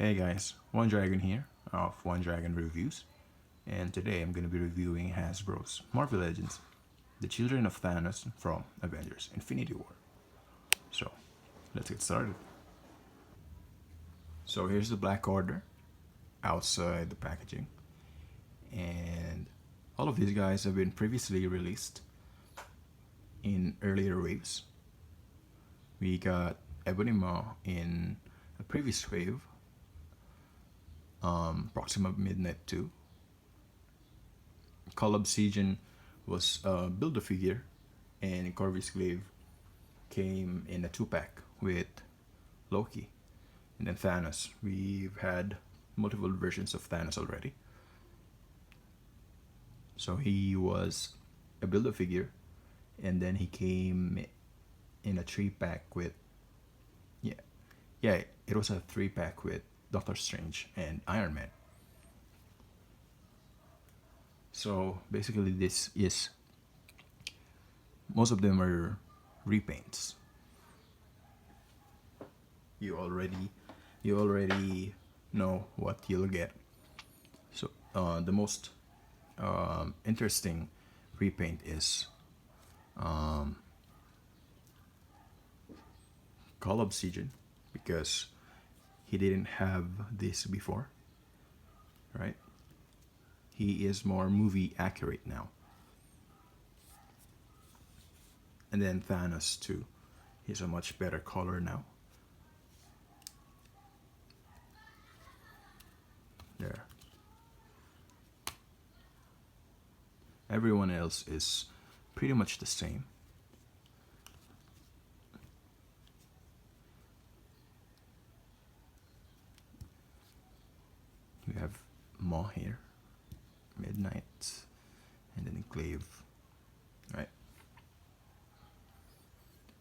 Hey guys, One Dragon here of One Dragon Reviews, and today I'm going to be reviewing Hasbro's Marvel Legends, the Children of Thanos from Avengers Infinity War. So, let's get started. So here's the Black Order outside the packaging, and all of these guys have been previously released in earlier waves. We got Ebony Maw in a previous wave, ProximaMidnight 2. CullObsidian was Build-A-Figure, and CorviusGlaive came in a 2-pack with Loki. And then Thanos. We've had multiple versions of Thanos already. So he was a Build-A-Figure, and then he came in a 3-pack with, it was a 3-pack with Doctor Strange and Iron Man. So basically this is, most of them are repaints. You already know what you'll get. So the most interesting repaint is CullObsidian, because he didn't have this before, right? He is more movie accurate now. And then Thanos too. He's a much better color now. There. Everyone else is pretty much the same. We have Maw here, Midnight, and then Glaive, right?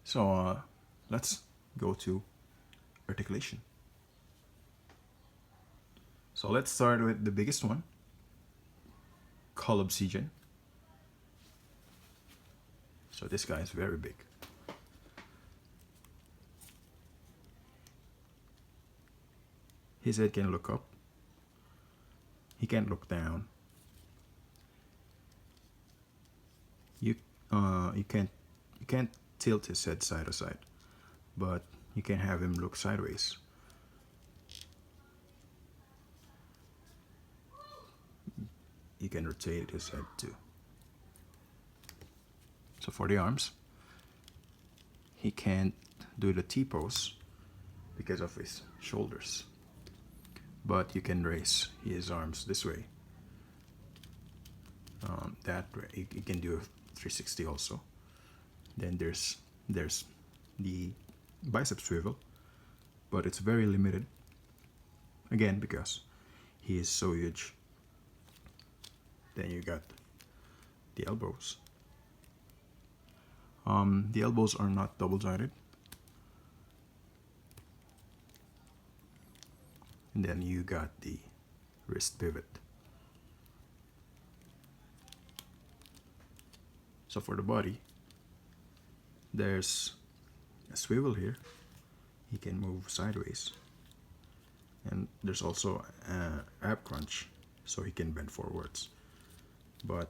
So let's go to articulation. So let's start with the biggest one, CullObsidian. So this guy is very big. His head can look up. He can't look down. You can't tilt his head side to side, but you can have him look sideways. You can rotate his head too. So for the arms, he can't do the T-pose because of his shoulders, but you can raise his arms this way, that way. You can do a 360 also. Then there's the bicep swivel, but it's very limited, again because he is so huge. Then you got the elbows. The elbows are not double-jointed. And then you got the wrist pivot. So for the body, there's a swivel here. He can move sideways. And there's also an ab crunch, so he can bend forwards, but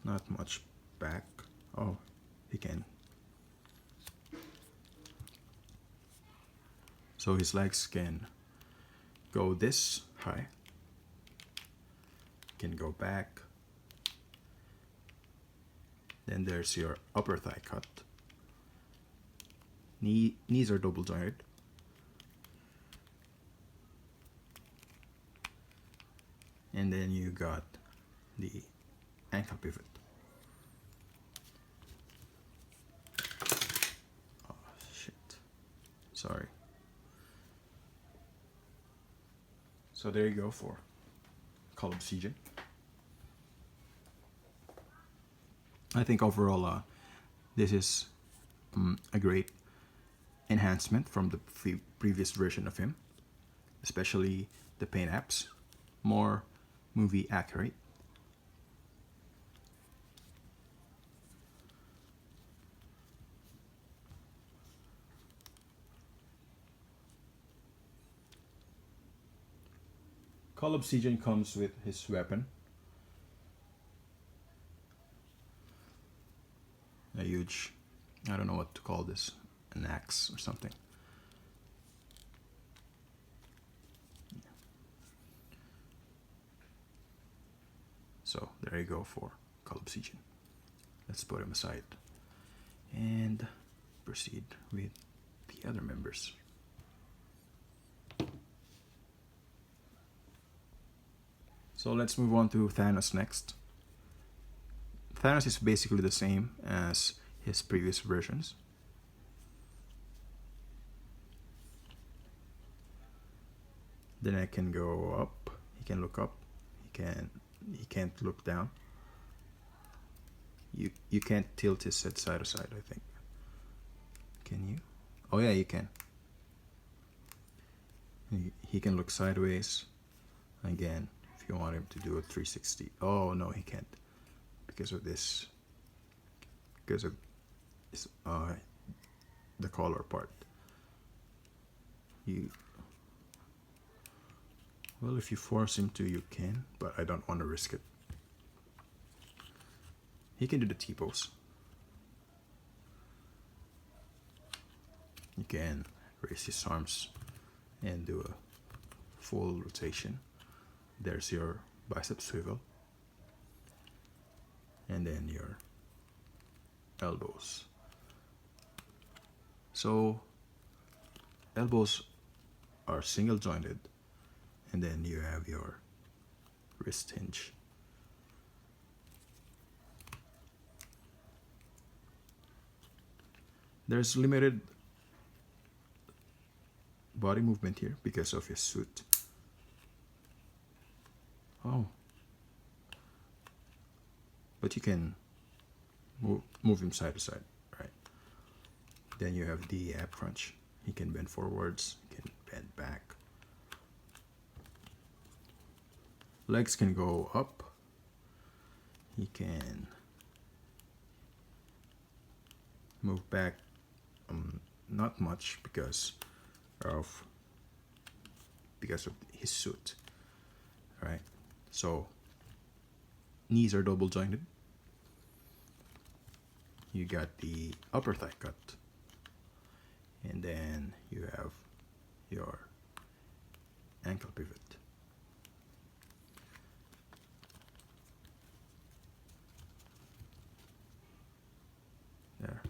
not much back. Oh, he can. So his legs can go this high, can go back. Then there's your upper thigh cut. Knees are double jointed. And then you got the ankle pivot. Oh shit, sorry. So there you go for CullObsidian. I think overall this is a great enhancement from the previous version of him, especially the paint apps, more movie accurate. CullObsidian comes with his weapon. A huge, I don't know what to call this, an axe or something. So there you go for CullObsidian. Let's put him aside and proceed with the other members. So let's move on to Thanos next. Thanos is basically the same as his previous versions. The neck can go up, he can look up, he can't look down. You can't tilt his head side to side, I think. Can you? Oh yeah, you can. He can look sideways. Again, if you want him to do a 360. Oh no, he can't. Because of this. Because of this, the collar part. Well, if you force him to, you can, but I don't want to risk it. He can do the T-pose. You can raise his arms and do a full rotation. There's your bicep swivel. And then your elbows. So, elbows are single jointed. And then you have your wrist hinge. There's limited body movement here because of his suit. Oh. But you can move him side to side, right? Then you have the ab crunch. He can bend forwards, he can bend back. Legs can go up. He can move back, not much because of his suit, right? So knees are double jointed. You got the upper thigh cut, and then you have your ankle pivot. There.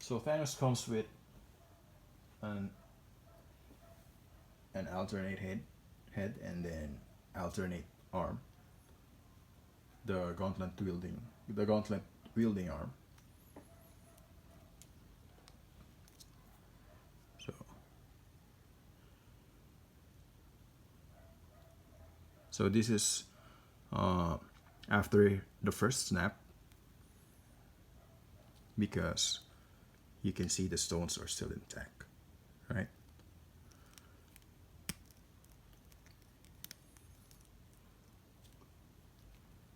So Thanos comes with an alternate head and then alternate arm. The gauntlet wielding arm. So this is after the first snap, because you can see the stones are still intact, right?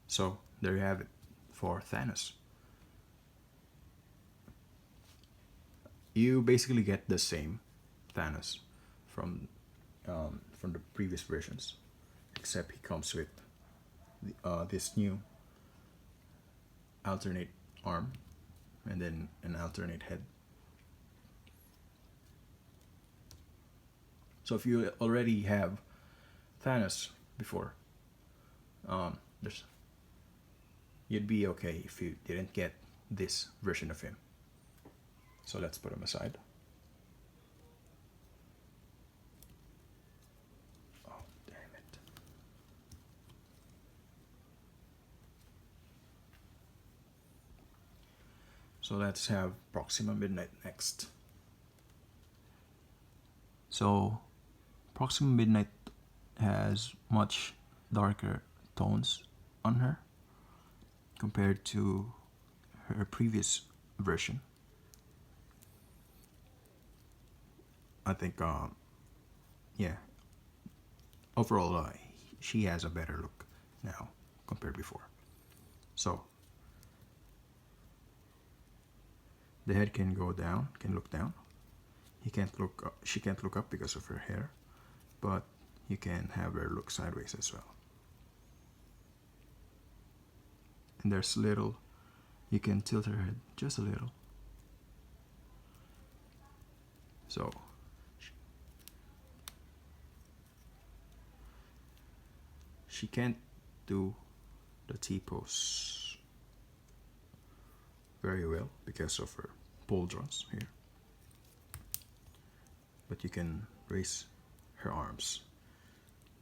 So there you have it for Thanos. You basically get the same Thanos from the previous versions, except he comes with this new alternate arm and then an alternate head. So if you already have Thanos before, you'd be okay if you didn't get this version of him. So let's put him aside. Oh, damn it. So let's have ProximaMidnight next. So ProximaMidnight has much darker tones on her compared to her previous version. I think, yeah, overall, she has a better look now compared before. So the head can go down, can look down. she can't look up because of her hair, but you can have her look sideways as well. And there's little, you can tilt her head just a little. So she can't do the T-pose very well because of her pauldrons here. But you can raise her arms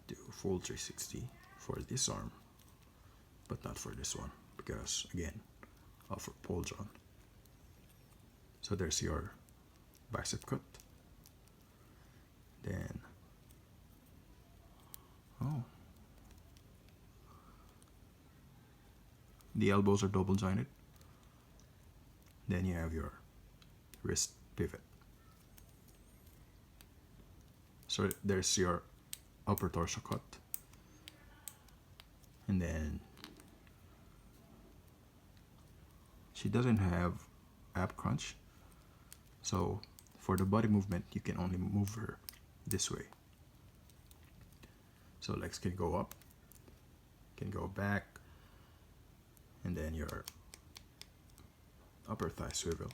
to full 360 for this arm, but not for this one because again of her pauldron. So there's your bicep cut. Then the elbows are double jointed. Then you have your wrist pivot. So there's your upper torso cut. And then she doesn't have ab crunch. So for the body movement, you can only move her this way. So legs can go up, can go back, and then your upper thigh swivel.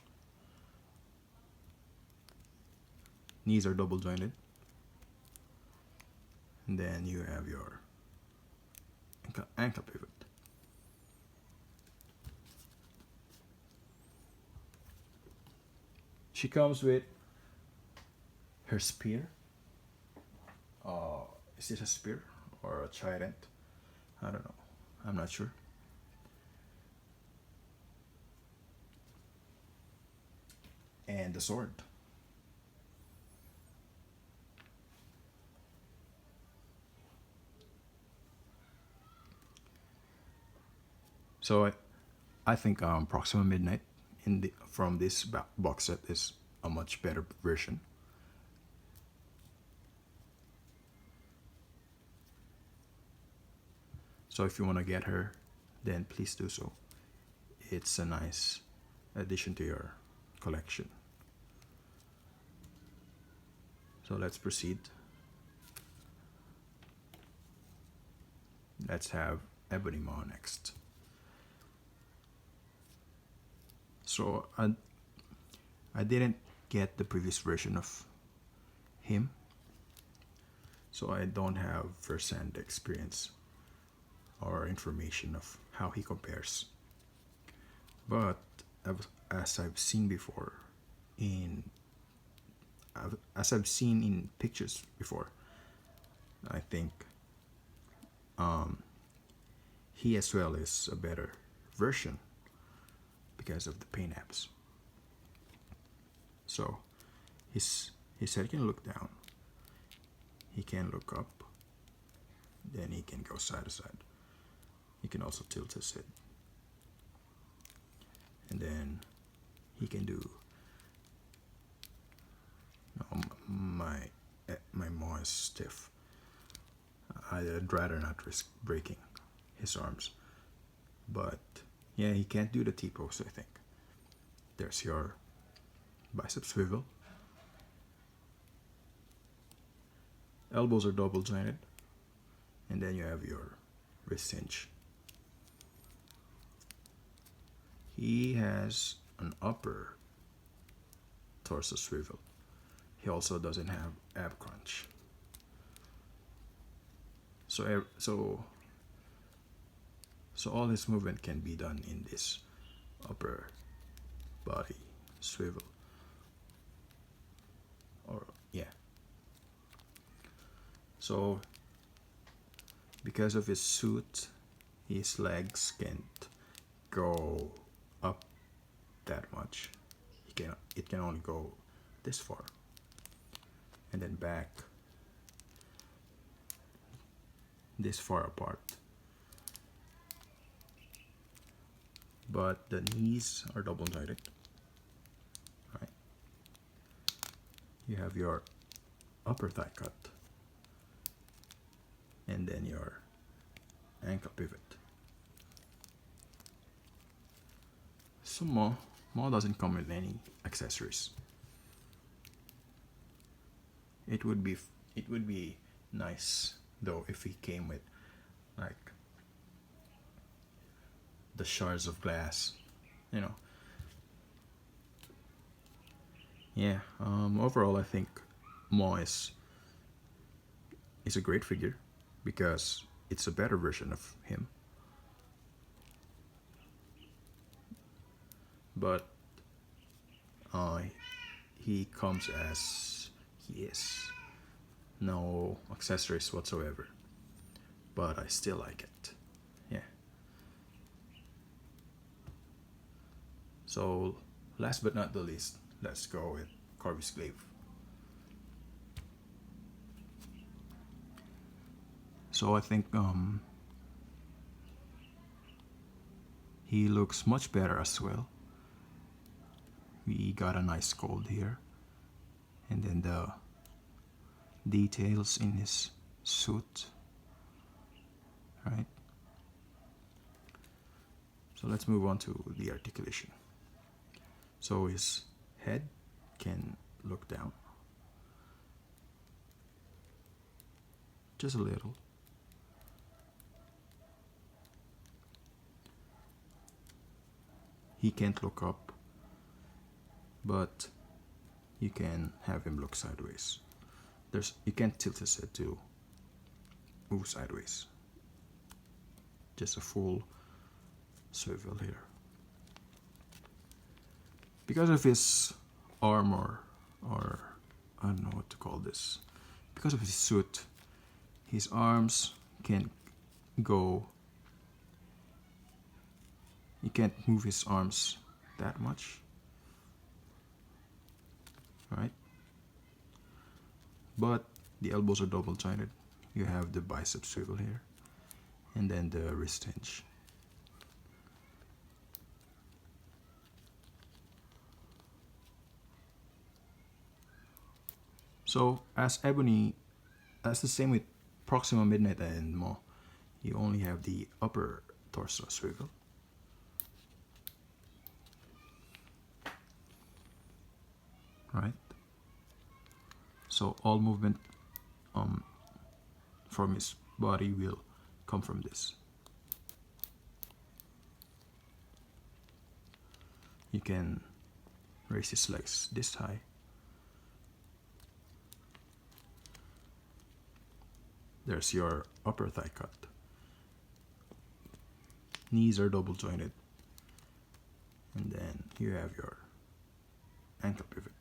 Knees are double jointed. And then you have your ankle pivot. She comes with her spear. Is this a spear or a trident? I don't know. I'm not sure. And the sword. So I think ProximaMidnight from this box set is a much better version. So if you want to get her, then please do so. It's a nice addition to your collection. So let's proceed. Let's have Ebony Maw next. So I didn't get the previous version of him, so I don't have first-hand experience or information of how he compares. But as I've seen before as I've seen in pictures before, I think he as well is a better version because of the paint apps. So his head can look down, he can look up, then he can go side to side. He can also tilt his head, and then he can do my maw is stiff. I'd rather not risk breaking his arms, but yeah, he can't do the T-pose, I think. There's your bicep swivel. Elbows are double jointed, and then you have your wrist hinge. He has an upper torso swivel. He also doesn't have ab crunch. So all his movement can be done in this upper body swivel. Or yeah. So because of his suit, his legs can't go up that much. It can only go this far, and then back this far apart. But the knees are double jointed. Right? You have your upper thigh cut, and then your ankle pivot. So Maw doesn't come with any accessories. It would be nice though if he came with like the shards of glass, you know. Yeah. Overall, I think Maw is a great figure because it's a better version of him. But he comes as he is, no accessories whatsoever. But I still like it. Yeah. So last but not the least, let's go with CorviusGlaive. So I think he looks much better as well. We got a nice gold here, and then the details in his suit, right? So let's move on to the articulation. So his head can look down just a little. He can't look up, but you can have him look sideways. You can't tilt his head to move sideways. Just a full swivel here. Because of his armor, or I don't know what to call this, because of his suit, his arms can go. You can't move his arms that much, right? But the elbows are double jointed. You have the bicep swivel here, and then the wrist hinge. So as the same with ProximaMidnight and Maw, you only have the upper torso swivel. Right? So all movement from his body will come from this. You can raise his legs this high. There's your upper thigh cut. Knees are double jointed. And then you have your ankle pivot.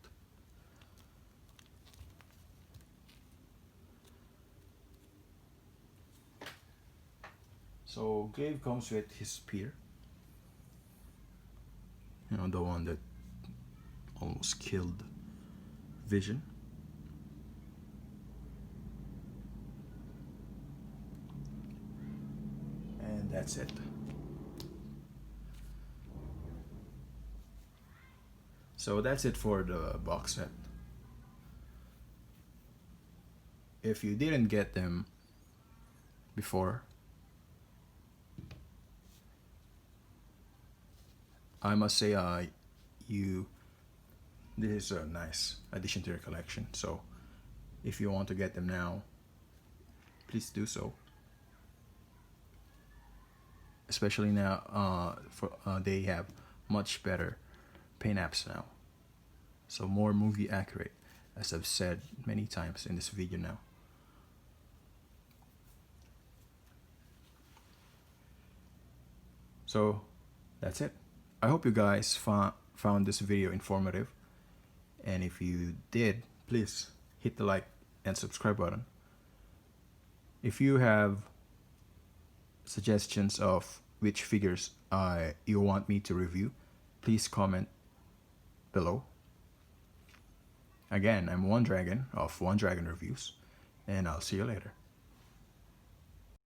So Glaive comes with his spear. You know, the one that almost killed Vision. And that's it. So that's it for the box set. If you didn't get them before, I must say this is a nice addition to your collection. So if you want to get them now, please do so. Especially now, they have much better paint apps now. So more movie accurate, as I've said many times in this video now. So that's it. I hope you guys found this video informative. And if you did, please hit the like and subscribe button. If you have suggestions of which figures you want me to review, please comment below. Again, I'm One Dragon of One Dragon Reviews, and I'll see you later.